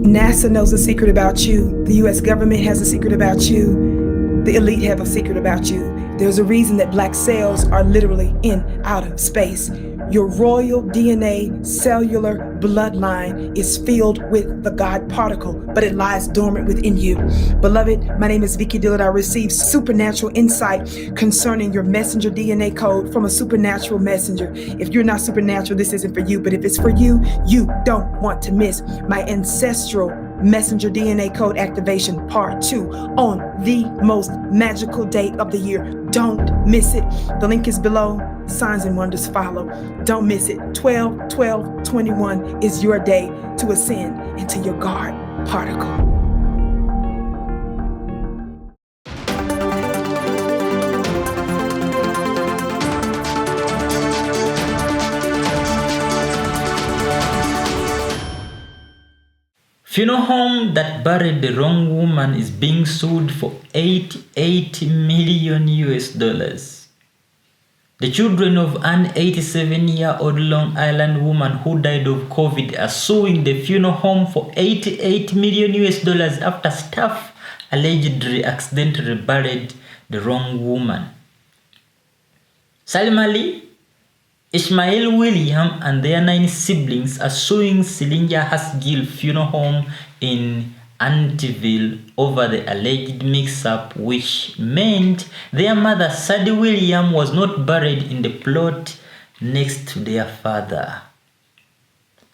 NASA knows a secret about you. The U.S. government has a secret about you. The elite have a secret about you. There's a reason that black cells are literally in outer space. Your royal DNA cellular bloodline is filled with the God particle, but it lies dormant within you. Beloved, my name is Vicky Dillard. I received supernatural insight concerning your messenger DNA code from a supernatural messenger. If you're not supernatural, this isn't for you, but if it's for you, you don't want to miss my ancestral messenger DNA code activation part 2 on the most magical day of the year. Don't miss it. The link is below. Signs and wonders follow. Don't miss it. 12/12/21 is your day to ascend into your God particle. Funeral home that buried the wrong woman is being sued for $88 million. The children of an 87-year-old Long Island woman who died of COVID are suing the funeral home for $88 million after staff allegedly accidentally buried the wrong woman. Salim Ali, Ismail William and their 9 siblings are suing Silinga Hasgil Funeral Home in Amityville over the alleged mix-up, which meant their mother, Sadie William, was not buried in the plot next to their father.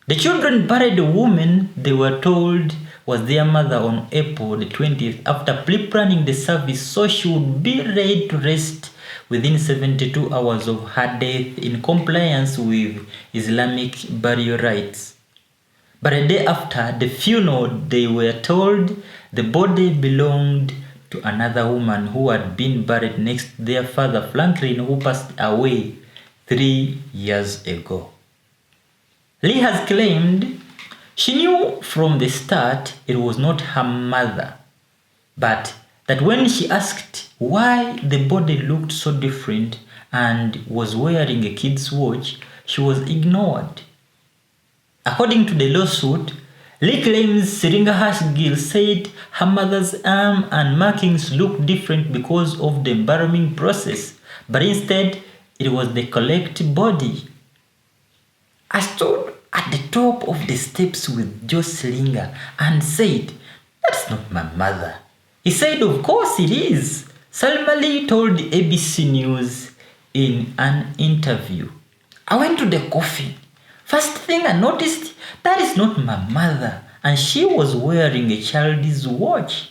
The children buried the woman they were told was their mother on April the 20th after pre-planning the service so she would be laid to rest within 72 hours of her death in compliance with Islamic burial rites. But a day after the funeral, they were told the body belonged to another woman who had been buried next to their father, Franklin, who passed away 3 years ago. Lee has claimed she knew from the start it was not her mother, but that when she asked why the body looked so different and was wearing a kid's watch, she was ignored. According to the lawsuit, Lee claims Silinga Hasgil said her mother's arm and markings looked different because of the embalming process, but instead it was the correct body. I stood at the top of the steps with Joe Silinga and said, "That's not my mother." He said, "Of course it is," Salim Ali told ABC News in an interview. "I went to the coffin. First thing I noticed, that is not my mother, and she was wearing a child's watch."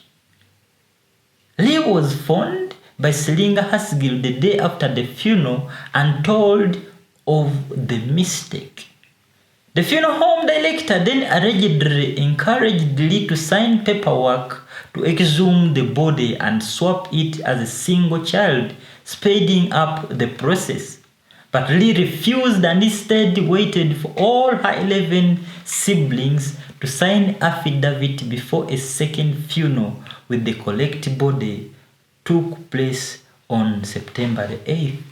Lee was phoned by Silinga Hasgil the day after the funeral and told of the mistake. The funeral home director then allegedly encouraged Lee to sign paperwork to exhume the body and swap it as a single child, speeding up the process. But Lee refused and instead waited for all her 11 siblings to sign affidavit before a second funeral with the correct body took place on September the 8th.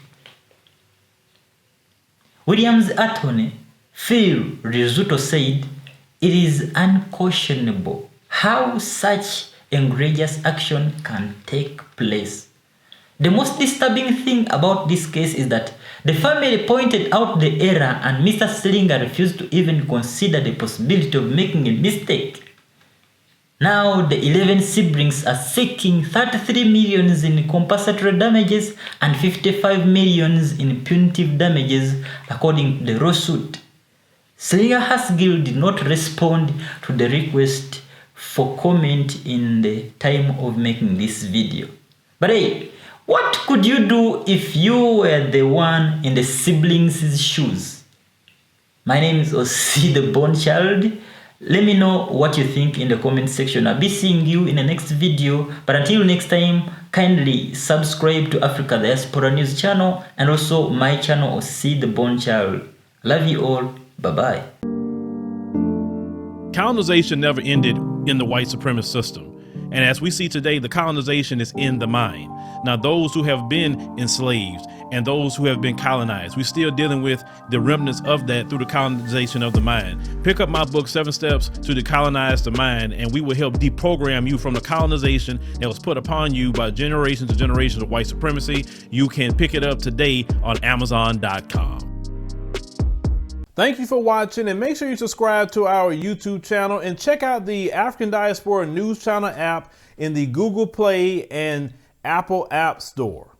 William's attorney, Phil Rizzuto, said it is unconscionable how such egregious action can take place. The most disturbing thing about this case is that the family pointed out the error and Mr. Silinga refused to even consider the possibility of making a mistake. Now the 11 siblings are seeking $33 million in compensatory damages and $55 million in punitive damages, according to the lawsuit. Silinga Hasgil did not respond to the request for comment in the time of making this video. But hey, what could you do if you were the one in the siblings' shoes? My name is Osie The Born Child. Let me know what you think in the comment section. I'll be seeing you in the next video. But until next time, kindly subscribe to Africa Diaspora News channel and also my channel Osie The Born Child. Love you all. Bye-bye. Colonization never ended in the white supremacist system. And as we see today, the colonization is in the mind. Now, those who have been enslaved and those who have been colonized, we're still dealing with the remnants of that through the colonization of the mind. Pick up my book, 7 Steps to Decolonize the Mind, and we will help deprogram you from the colonization that was put upon you by generations and generations of white supremacy. You can pick it up today on Amazon.com. Thank you for watching, and make sure you subscribe to our YouTube channel and check out the African Diaspora News Channel app in the Google Play and Apple App Store.